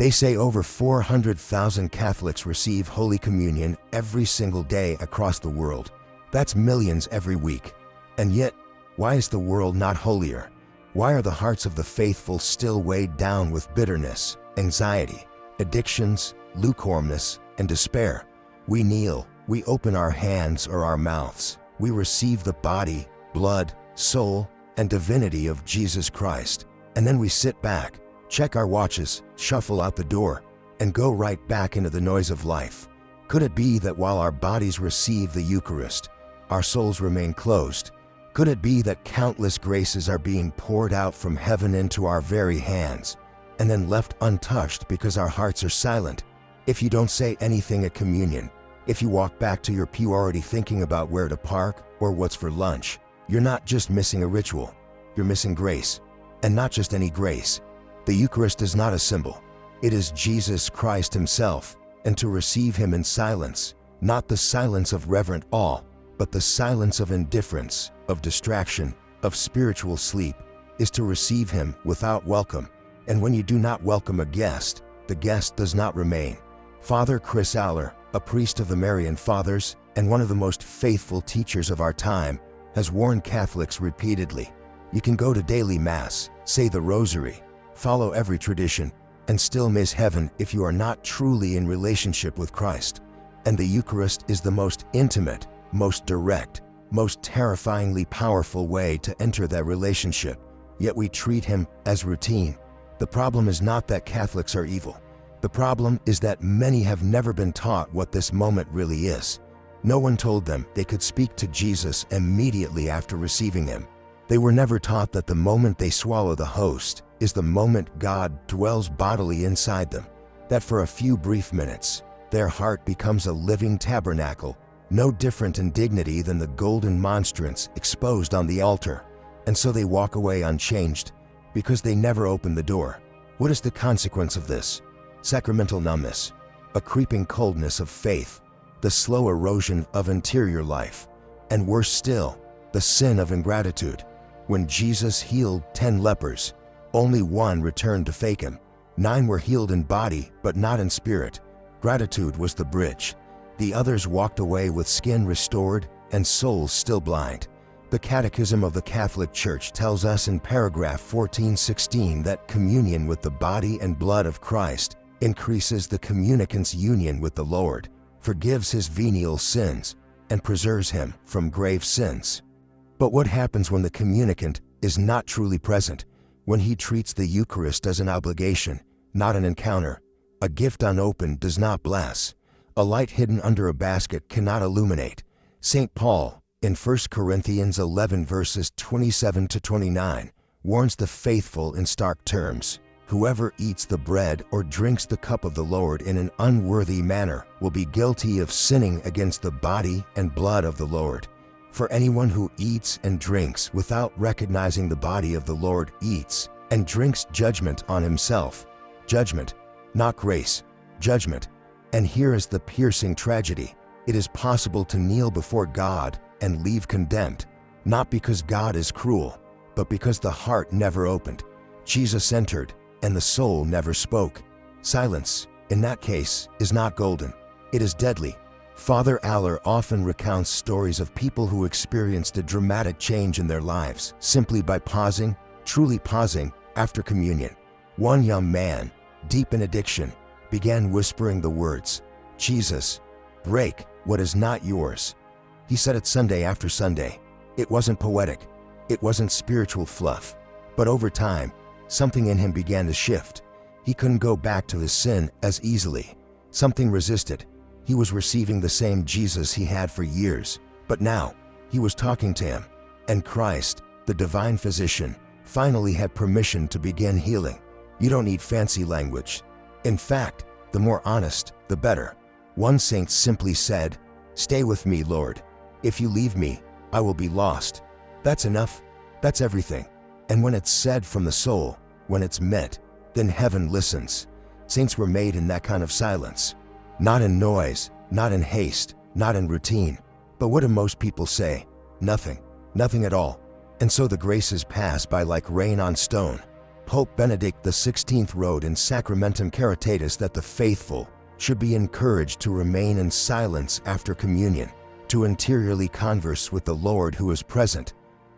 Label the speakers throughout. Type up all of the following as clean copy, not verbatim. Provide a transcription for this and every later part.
Speaker 1: They say over 400,000 Catholics receive Holy Communion every single day across the world. That's millions every week. And yet, why is the world not holier? Why are the hearts of the faithful still weighed down with bitterness, anxiety, addictions, lukewarmness, and despair? We kneel, we open our hands or our mouths, we receive the body, blood, soul, and divinity of Jesus Christ, and then we sit back, check our watches, shuffle out the door, and go right back into the noise of life. Could it be that while our bodies receive the Eucharist, our souls remain closed? Could it be that countless graces are being poured out from heaven into our very hands, and then left untouched because our hearts are silent? If you don't say anything at communion, if you walk back to your pew already thinking about where to park or what's for lunch, you're not just missing a ritual, you're missing grace. And not just any grace. The Eucharist is not a symbol. It is Jesus Christ himself, and to receive him in silence, not the silence of reverent awe, but the silence of indifference, of distraction, of spiritual sleep, is to receive him without welcome. And when you do not welcome a guest, the guest does not remain. Father Chris Alar, a priest of the Marian Fathers and one of the most faithful teachers of our time, has warned Catholics repeatedly. You can go to daily Mass, say the Rosary, follow every tradition, and still miss heaven if you are not truly in relationship with Christ. And the Eucharist is the most intimate, most direct, most terrifyingly powerful way to enter that relationship, yet we treat him as routine. The problem is not that Catholics are evil. The problem is that many have never been taught what this moment really is. No one told them they could speak to Jesus immediately after receiving him. They were never taught that the moment they swallow the host is the moment God dwells bodily inside them, that for a few brief minutes, their heart becomes a living tabernacle, no different in dignity than the golden monstrance exposed on the altar, and so they walk away unchanged, because they never open the door. What is the consequence of this? Sacramental numbness, a creeping coldness of faith, the slow erosion of interior life, and worse still, the sin of ingratitude. When Jesus healed 10 lepers, only one returned to fake him. 9 were healed in body, but not in spirit. Gratitude was the bridge. The others walked away with skin restored and souls still blind. The Catechism of the Catholic Church tells us in paragraph 1416 that communion with the body and blood of Christ increases the communicant's union with the Lord, forgives his venial sins, and preserves him from grave sins. But what happens when the communicant is not truly present, when he treats the Eucharist as an obligation, not an encounter? A gift unopened does not bless. A light hidden under a basket cannot illuminate. St. Paul, in 1 Corinthians 11 verses 27 to 29, warns the faithful in stark terms. Whoever eats the bread or drinks the cup of the Lord in an unworthy manner will be guilty of sinning against the body and blood of the Lord. For anyone who eats and drinks without recognizing the body of the Lord eats and drinks judgment on himself. Judgment, not grace, judgment. And here is the piercing tragedy. It is possible to kneel before God and leave condemned, not because God is cruel, but because the heart never opened. Jesus entered, and the soul never spoke. Silence, in that case, is not golden. It is deadly. Father Alar often recounts stories of people who experienced a dramatic change in their lives simply by pausing, truly pausing, after communion. One young man, deep in addiction, began whispering the words, "Jesus, break what is not yours." He said it Sunday after Sunday. It wasn't poetic. It wasn't spiritual fluff. But over time, something in him began to shift. He couldn't go back to his sin as easily. Something resisted. He was receiving the same Jesus he had for years, but now he was talking to him. And Christ, the divine physician, finally had permission to begin healing. You don't need fancy language. In fact, the more honest, the better. One saint simply said, "Stay with me, Lord. If you leave me, I will be lost." That's enough. That's everything. And when it's said from the soul, when it's meant, then heaven listens. Saints were made in that kind of silence. Not in noise, not in haste, not in routine. But what do most people say? Nothing. Nothing at all. And so the graces pass by like rain on stone. Pope Benedict XVI wrote in Sacramentum Caritatis that the faithful should be encouraged to remain in silence after communion, to interiorly converse with the Lord who is present.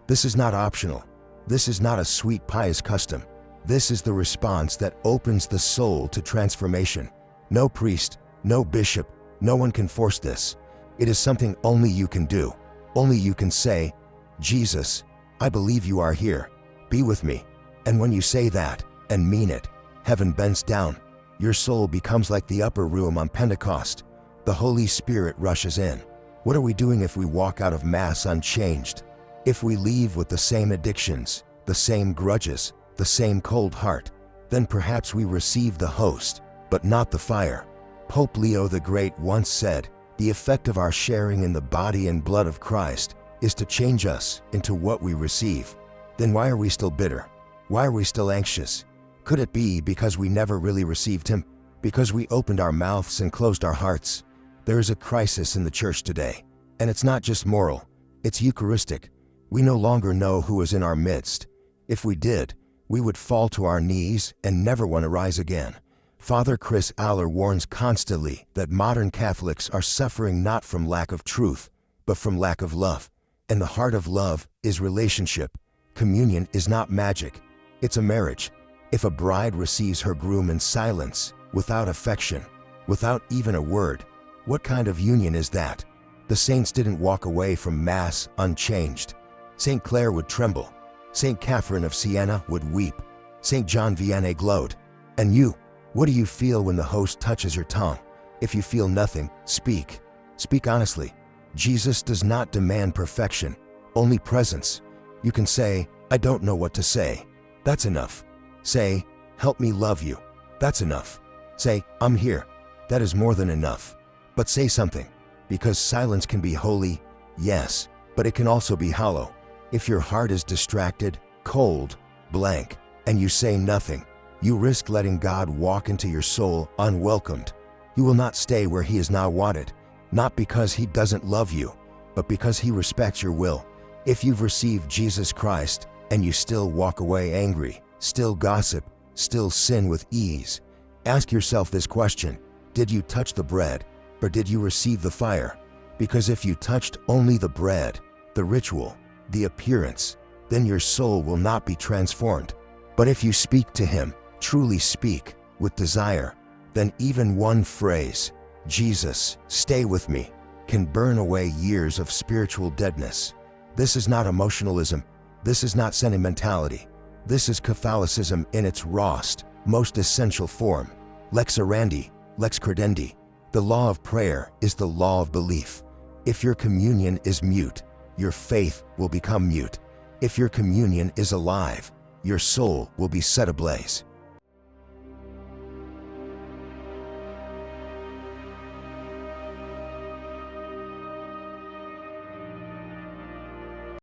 Speaker 1: This is not optional. This is not a sweet pious custom. This is the response that opens the soul to transformation. No priest, no bishop, no one can force this. It is something only you can do. Only you can say, Jesus, I believe you are here. Be with me. And when you say that, and mean it, heaven bends down. Your soul becomes like the upper room on Pentecost. The Holy Spirit rushes in. What are we doing if we walk out of Mass unchanged? If we leave with the same addictions, the same grudges, the same cold heart, then perhaps we receive the host, but not the fire. Pope Leo the Great once said, the effect of our sharing in the body and blood of Christ is to change us into what we receive. Then why are we still bitter? Why are we still anxious? Could it be because we never really received Him? Because we opened our mouths and closed our hearts? There is a crisis in the church today, and it's not just moral, it's Eucharistic. We no longer know who is in our midst. If we did, we would fall to our knees and never want to rise again. Father Chris Alar warns constantly that modern Catholics are suffering not from lack of truth, but from lack of love. And the heart of love is relationship. Communion is not magic, it's a marriage. If a bride receives her groom in silence, without affection, without even a word, what kind of union is that? The saints didn't walk away from Mass unchanged. St. Clare would tremble. St. Catherine of Siena would weep. St. John Vianney glowed. And you, what do you feel when the host touches your tongue? If you feel nothing, speak. Speak honestly. Jesus does not demand perfection, only presence. You can say, I don't know what to say. That's enough. Say, help me love you. That's enough. Say, I'm here. That is more than enough. But say something, because silence can be holy, yes, but it can also be hollow. If your heart is distracted, cold, blank, and you say nothing, you risk letting God walk into your soul unwelcomed. You will not stay where He is now wanted, not because He doesn't love you, but because He respects your will. If you've received Jesus Christ and you still walk away angry, still gossip, still sin with ease, ask yourself this question: did you touch the bread, or did you receive the fire? Because if you touched only the bread, the ritual, the appearance, then your soul will not be transformed. But if you speak to Him, truly speak, with desire, then even one phrase, Jesus, stay with me, can burn away years of spiritual deadness. This is not emotionalism. This is not sentimentality. This is Catholicism in its rawest, most essential form. Lex orandi, lex credendi. The law of prayer is the law of belief. If your communion is mute, your faith will become mute. If your communion is alive, your soul will be set ablaze.